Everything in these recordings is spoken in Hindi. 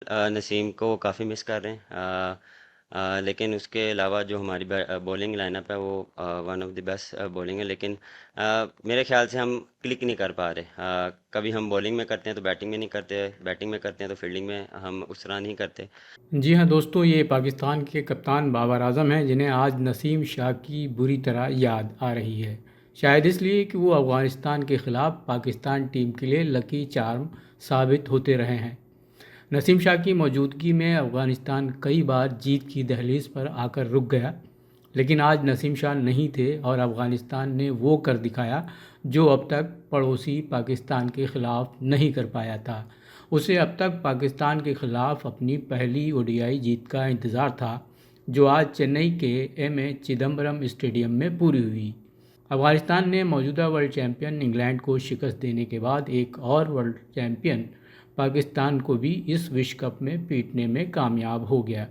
नसीम को काफ़ी मिस कर रहे हैं। लेकिन उसके अलावा जो हमारी बॉलिंग लाइनअप है वो one of the best bowling है, लेकिन मेरे ख्याल से हम क्लिक नहीं कर पा रहे। कभी हम बॉलिंग में करते हैं तो बैटिंग में नहीं करते, बैटिंग में करते हैं तो फील्डिंग में हम उस तरह नहीं करते। जी हाँ दोस्तों, ये पाकिस्तान के कप्तान बाबर आजम हैं जिन्हें आज नसीम शाह की बुरी तरह याद आ रही है। शायद इसलिए कि वो अफ़गानिस्तान के ख़िलाफ़ पाकिस्तान टीम के लिए लकी चार्म साबित होते रहे हैं। नसीम शाह की मौजूदगी में अफ़गानिस्तान कई बार जीत की दहलीज पर आकर रुक गया, लेकिन आज नसीम शाह नहीं थे और अफ़गानिस्तान ने वो कर दिखाया जो अब तक पड़ोसी पाकिस्तान के ख़िलाफ़ नहीं कर पाया था। उसे अब तक पाकिस्तान के ख़िलाफ़ अपनी पहली ओडीआई जीत का इंतज़ार था, जो आज चेन्नई के ए चिदम्बरम स्टेडियम में पूरी हुई। अफ़गानिस्तान ने मौजूदा वर्ल्ड चैंपियन इंग्लैंड को शिकस्त देने के बाद एक और वर्ल्ड चैंपियन पाकिस्तान को भी इस विश्व कप में पीटने में कामयाब हो गया।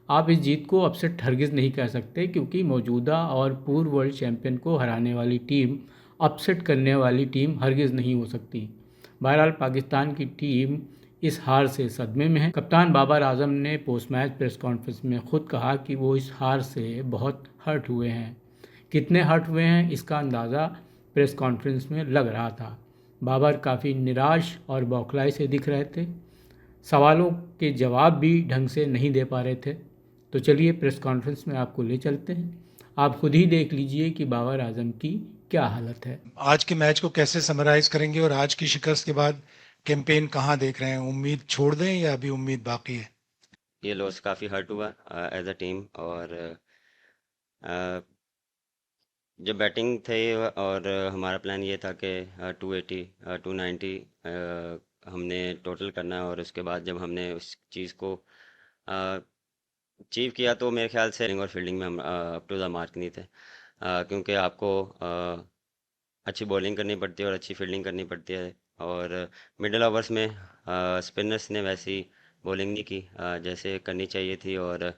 आप इस जीत को अपसेट हरगिज़ नहीं कह सकते, क्योंकि मौजूदा और पूर्व वर्ल्ड चैंपियन को हराने वाली टीम अपसेट करने वाली टीम हरगिज़ नहीं हो सकती। बहरहाल पाकिस्तान की टीम इस हार से सदमे में है। कप्तान बाबर आजम ने पोस्ट मैच प्रेस कॉन्फ्रेंस में खुद कहा कि वो इस हार से बहुत हर्ट हुए हैं। कितने हर्ट हुए हैं इसका अंदाज़ा प्रेस कॉन्फ्रेंस में लग रहा था। बाबर काफ़ी निराश और बौखलाए से दिख रहे थे, सवालों के जवाब भी ढंग से नहीं दे पा रहे थे। तो चलिए प्रेस कॉन्फ्रेंस में आपको ले चलते हैं, आप खुद ही देख लीजिए कि बाबर आजम की क्या हालत है। आज के मैच को कैसे समराइज करेंगे और आज की शिकस्त के बाद कैंपेन कहाँ देख रहे हैं? उम्मीद छोड़ दें या अभी उम्मीद बाकी है? ये लॉस काफ़ी हर्ट हुआ एज अ टीम। और अ, जब बैटिंग थे और हमारा प्लान ये था कि 280 290 हमने टोटल करना है, और उसके बाद जब हमने उस चीज़ को अचीव किया तो मेरे ख्याल से और फील्डिंग में हम अप टू द मार्क नहीं थे। क्योंकि आपको अच्छी बॉलिंग करनी पड़ती है और अच्छी फील्डिंग करनी पड़ती है। और मिडिल ओवर्स में स्पिनर्स ने वैसी बॉलिंग नहीं की जैसे करनी चाहिए थी, और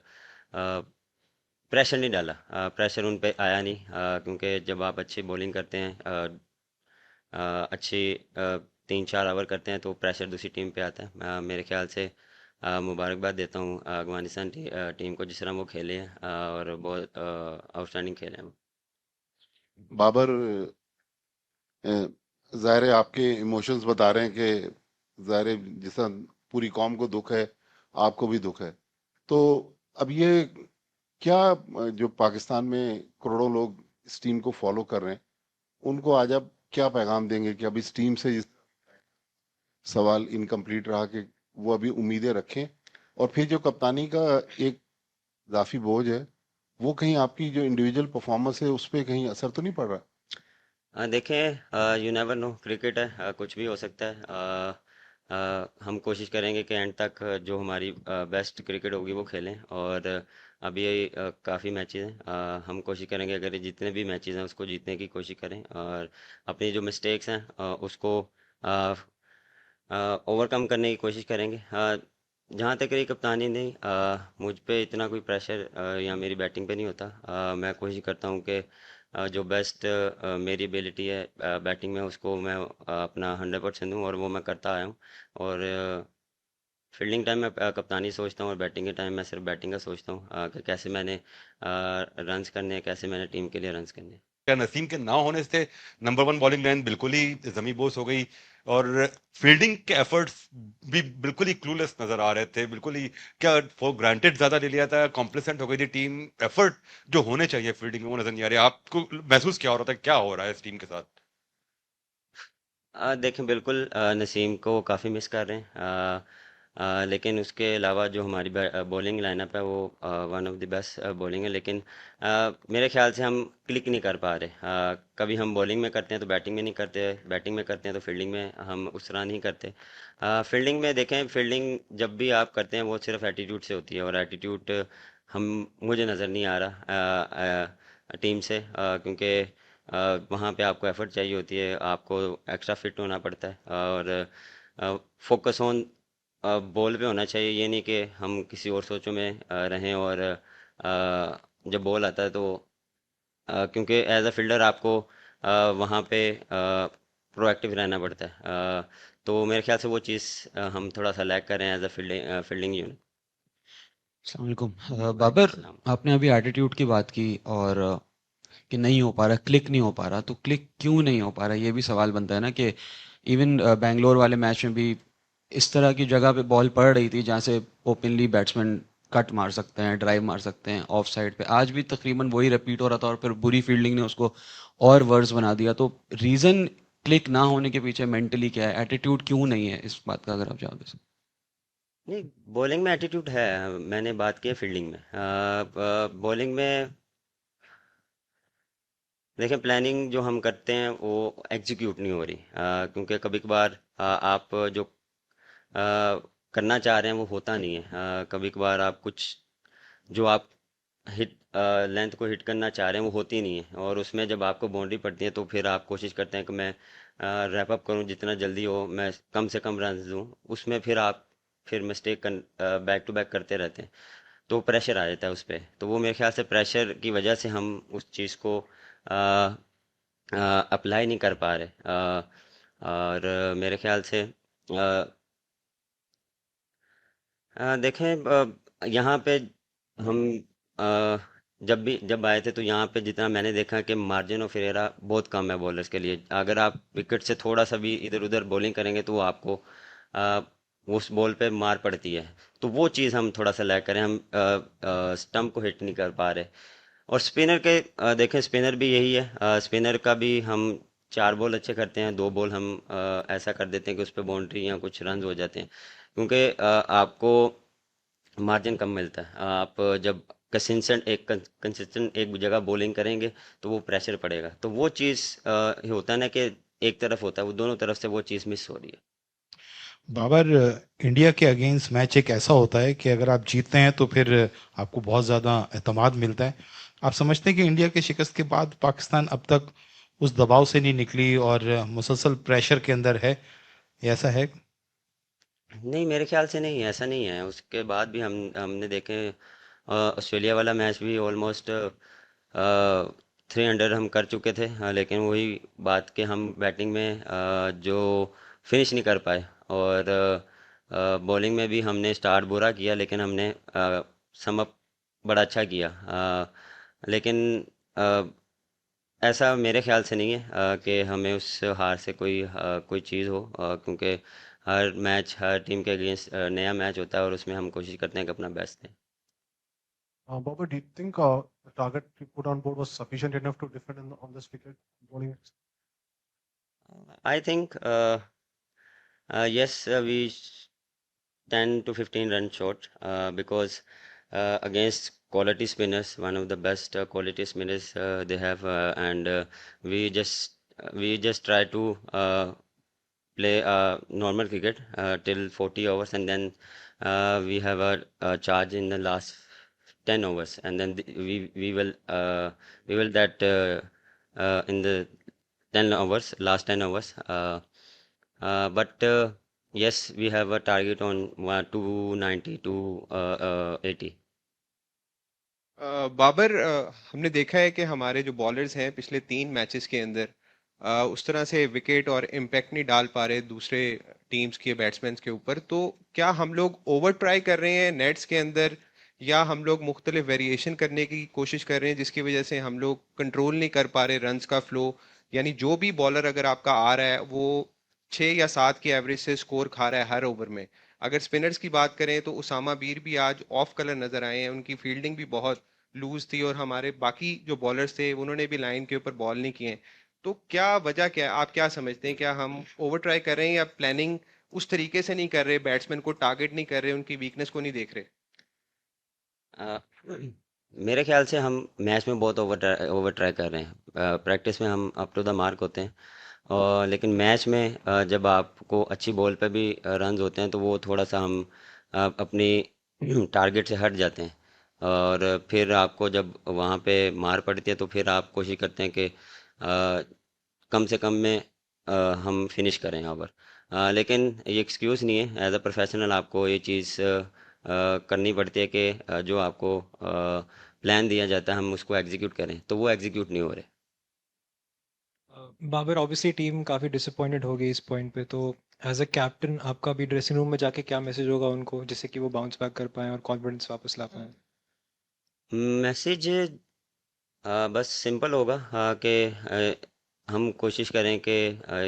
प्रेशर नहीं डाला। प्रेशर उन पे आया नहीं, क्योंकि जब आप अच्छी बॉलिंग करते हैं, अच्छी 3-4 ओवर करते हैं, तो प्रेशर दूसरी टीम पे आता है। मेरे ख्याल से मुबारकबाद देता हूँ अफगानिस्तान टीम को, जिस तरह वो खेले हैं और बहुत आउटस्टैंडिंग खेले हैं वो। बाबर, जाहिर है आपके इमोशंस बता रहे हैं कि जाहिर है जैसा पूरी कौम को दुख है, आपको भी दुख है। तो अब ये क्या, जो पाकिस्तान में करोड़ों लोग इस टीम को फॉलो कर रहे हैं, उनको आज आप क्या पैगाम देंगे कि अब इस टीम से सवाल इनकम्प्लीट रहा कि वो अभी उम्मीदें रखें, और फिर जो कप्तानी का एक इजाफी बोझ है, वो कहीं आपकी जो इंडिविजुअल परफॉर्मेंस है उस पर कहीं असर तो नहीं पड़ रहा? देखें, यू नेवर नो, क्रिकेट है, कुछ भी हो सकता है। हम कोशिश करेंगे कि एंड तक जो हमारी बेस्ट क्रिकेट होगी वो खेलें। और अभी काफ़ी मैचेस हैं, हम कोशिश करेंगे अगर ये जितने भी मैचेस हैं उसको जीतने की कोशिश करें, और अपनी जो मिस्टेक्स हैं उसको ओवरकम करने की कोशिश करेंगे। जहाँ तक रही कप्तानी, नहीं, मुझ पे इतना कोई प्रेशर या मेरी बैटिंग पे नहीं होता। मैं कोशिश करता हूँ कि जो बेस्ट मेरी एबिलिटी है बैटिंग में, उसको मैं अपना 100% दूँ, और वो मैं करता आया हूँ। और फील्डिंग टाइम में कप्तानी सोचता हूँ, और बैटिंग के टाइम मैं सिर्फ बैटिंग का सोचता हूँ कि कैसे मैंने रन्स करने हैं, कैसे मैंने टीम के लिए रन्स करने हैं। क्या नसीम के ना होने से नंबर वन बॉलिंग लाइन बिल्कुल ही जमी बोस हो गई, और फील्डिंग के एफर्ट्स भी बिल्कुल ही क्लूलेस नजर आ रहे थे, बिल्कुल ही क्या फॉर ग्रांटेड ज्यादा ले लिया था, कॉम्प्लेसेंट हो गई थी टीम। एफर्ट जो होने चाहिए फील्डिंग में वो नजर नहीं आ रहे। आपको महसूस क्या हो रहा था, क्या हो रहा है इस टीम के साथ? देखें, बिल्कुल नसीम को काफ़ी मिस कर रहे हैं। लेकिन उसके अलावा जो हमारी बॉलिंग लाइनअप है वो one of the best bowling है, लेकिन मेरे ख्याल से हम क्लिक नहीं कर पा रहे। कभी हम बॉलिंग में करते हैं तो बैटिंग में नहीं करते, बैटिंग में करते हैं तो फील्डिंग में हम उस तरह नहीं करते। फील्डिंग में देखें, फील्डिंग जब भी आप करते हैं वो सिर्फ एटीट्यूड से होती है, और एटीट्यूड हम मुझे नज़र नहीं आ रहा टीम से, क्योंकि वहाँ पे आपको एफर्ट चाहिए होती है, आपको एक्स्ट्रा फिट होना पड़ता है, और फोकस ऑन बॉल पे होना चाहिए। ये नहीं कि हम किसी और सोचों में रहें, और जब बॉल आता है तो क्योंकि एज अ फील्डर आपको वहाँ पे प्रोएक्टिव रहना पड़ता है। तो मेरे ख्याल से वो चीज़ हम थोड़ा सा लैक कर रहे हैं एज अ फील्डिंग यूनिट। अस्सलाम वालेकुम। बाबर, सलाम। आपने अभी एटीट्यूड की बात की और कि नहीं हो पा रहा, क्लिक नहीं हो पा रहा, तो क्लिक क्यों नहीं हो पा रहा, ये भी सवाल बनता है ना कि इवन बैंगलोर वाले मैच में भी इस तरह की जगह पे बॉल पड़ रही थी जहाँ से ओपनली बैट्समैन कट मार सकते हैं, ड्राइव मार सकते हैं ऑफ साइड पे, आज भी तकरीबन वही रिपीट हो रहा था और फिर बुरी फील्डिंग ने उसको और वर्स बना दिया। तो रीज़न क्लिक ना होने के पीछे मेंटली क्या है, एटीट्यूड क्यों नहीं है, इस बात का अगर आप जवाब दे सकते। नहीं, बॉलिंग में एटीट्यूड है। मैंने बात की है फील्डिंग में। बॉलिंग में देखें, प्लानिंग जो हम करते हैं वो एग्जीक्यूट नहीं हो रही, क्योंकि कभी कभार आप जो करना चाह रहे हैं वो होता नहीं है। कभी कभार आप कुछ जो आप हिट लेंथ को हिट करना चाह रहे हैं वो होती नहीं है, और उसमें जब आपको बाउंड्री पड़ती है तो फिर आप कोशिश करते हैं कि मैं रैप अप करूं, जितना जल्दी हो मैं कम से कम रन दूं। उसमें फिर आप फिर मिस्टेक बैक टू बैक करते रहते हैं, तो प्रेशर आ जाता है उस पर। तो वो मेरे ख्याल से प्रेशर की वजह से हम उस चीज़ को अप्लाई नहीं कर पा रहे। और मेरे ख्याल से देखें, यहाँ पे हम अ, जब आए थे तो यहाँ पे जितना मैंने देखा कि मार्जिन ऑफ एरर बहुत कम है बॉलर्स के लिए। अगर आप विकेट से थोड़ा सा भी इधर उधर बॉलिंग करेंगे तो वो आपको अ, उस बॉल पे मार पड़ती है। तो वो चीज़ हम थोड़ा सा लैग करें, हम स्टम्प को हिट नहीं कर पा रहे। और स्पिनर के देखें, स्पिनर भी यही है। स्पिनर का भी हम 4 बॉल अच्छे करते हैं, 2 बॉल हम ऐसा कर देते हैं कि उस पर बाउंड्री या कुछ रन हो जाते हैं, क्योंकि आपको मार्जिन कम मिलता है। आप जब कंसिस्टेंट एक जगह बॉलिंग करेंगे तो वो प्रेशर पड़ेगा। तो वो चीज़ होता है ना कि एक तरफ होता है, वो दोनों तरफ से वो चीज़ मिस हो रही है। बाबर, इंडिया के अगेंस्ट मैच एक ऐसा होता है कि अगर आप जीतते हैं तो फिर आपको बहुत ज़्यादा एतमाद मिलता है। आप समझते हैं कि इंडिया के शिकस्त के बाद पाकिस्तान अब तक उस दबाव से नहीं निकली और मुसलसल प्रेशर के अंदर है, ये ऐसा है? नहीं, मेरे ख्याल से नहीं, ऐसा नहीं है। उसके बाद भी हमने देखे, ऑस्ट्रेलिया वाला मैच भी ऑलमोस्ट 300 हम कर चुके थे। लेकिन वही बात कि हम बैटिंग में जो फिनिश नहीं कर पाए, और बॉलिंग में भी हमने स्टार्ट बुरा किया लेकिन हमने सम अप बड़ा अच्छा किया। लेकिन अ, ऐसा मेरे ख्याल से नहीं है कि हमें उस हार से कोई चीज़ हो, क्योंकि हर मैच हर टीम के अगेंस्ट नया मैच होता है और उसमें हम कोशिश करते हैं कि अपना बेस्ट दें। Baba, do you think the target you put on board was sufficient enough to defend on this wicket bowling? I think yes, we 10 to 15 run short, because against quality spinners, one of the best quality spinners they have, and we just try to play normal cricket till 40 overs, and then we have a charge in the last 10 overs, and then we will that in the 10 overs, last 10 overs. But yes, we have a target on 290 to 80. Babar, हमने देखा है कि हमारे जो बॉलर्स हैं पिछले 3 मैचेस के अंदर उस तरह से विकेट और इम्पैक्ट नहीं डाल पा रहे दूसरे टीम्स के बैट्समैन के ऊपर। तो क्या हम लोग ओवर ट्राई कर रहे हैं नेट्स के अंदर, या हम लोग मुख्तलिफ वेरिएशन करने की कोशिश कर रहे हैं जिसकी वजह से हम लोग कंट्रोल नहीं कर पा रहे रन्स का फ्लो? यानी जो भी बॉलर अगर आपका आ रहा है वो 6 या 7 की एवरेज से स्कोर खा रहा है हर ओवर में। अगर स्पिनर्स की बात करें तो उसामा बीर भी आज ऑफ कलर नजर आए हैं, उनकी फील्डिंग भी बहुत लूज थी, और हमारे बाकी जो बॉलर्स थे उन्होंने भी लाइन के ऊपर बॉल नहीं किए। तो क्या वजह क्या है, आप क्या समझते हैं? क्या हम ओवर ट्राई कर रहे हैं, या प्लानिंग उस तरीके से नहीं कर रहे, बैट्समैन को टारगेट नहीं कर रहे, उनकी वीकनेस को नहीं देख रहे? अ, मेरे ख्याल से हम मैच में बहुत ओवर ट्राई कर रहे हैं। प्रैक्टिस में हम अप टू द मार्क होते हैं, और लेकिन मैच में जब आपको अच्छी बॉल पे भी रन होते हैं तो वो थोड़ा सा हम अपनी टारगेट से हट जाते हैं, और फिर आपको जब वहाँ पे मार पड़ती है तो फिर आप कोशिश करते हैं कि कम से कम में हम फिनिश करें ओवर। लेकिन ये एक्सक्यूज़ नहीं है, एज अ प्रोफेशनल आपको ये चीज़ करनी पड़ती है कि जो आपको प्लान दिया जाता है हम उसको एग्जीक्यूट करें, तो वो एग्जीक्यूट नहीं हो रहे। बाबर ऑब्वियसली टीम काफ़ी डिसअपॉइंटेड हो गई इस पॉइंट पे, तो एज अ कैप्टन आपका भी ड्रेसिंग रूम में जाके क्या मैसेज होगा उनको, जिससे कि वो बाउंस बैक कर पाएँ और कॉन्फिडेंस वापस ला पाएँ? मैसेज बस सिंपल होगा कि हम कोशिश करें कि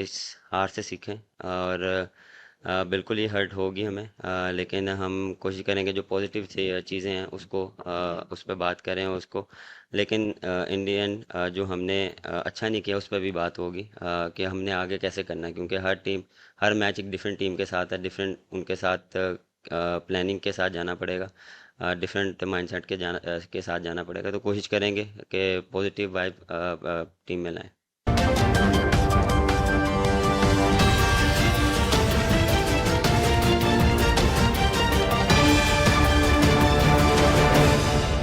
इस हार से सीखें और बिल्कुल ही हर्ट होगी हमें, लेकिन हम कोशिश करेंगे जो पॉजिटिव चीज़ें हैं उसको उस पर बात करें उसको, लेकिन इंडियन जो हमने अच्छा नहीं किया उस पर भी बात होगी कि हमने आगे कैसे करना है, क्योंकि हर टीम हर मैच एक डिफरेंट टीम के साथ है, डिफरेंट उनके साथ प्लानिंग के साथ जाना पड़ेगा, डिफरेंट माइंडसेट के साथ जाना पड़ेगा, तो कोशिश करेंगे कि पॉजिटिव वाइब टीम में लाएं।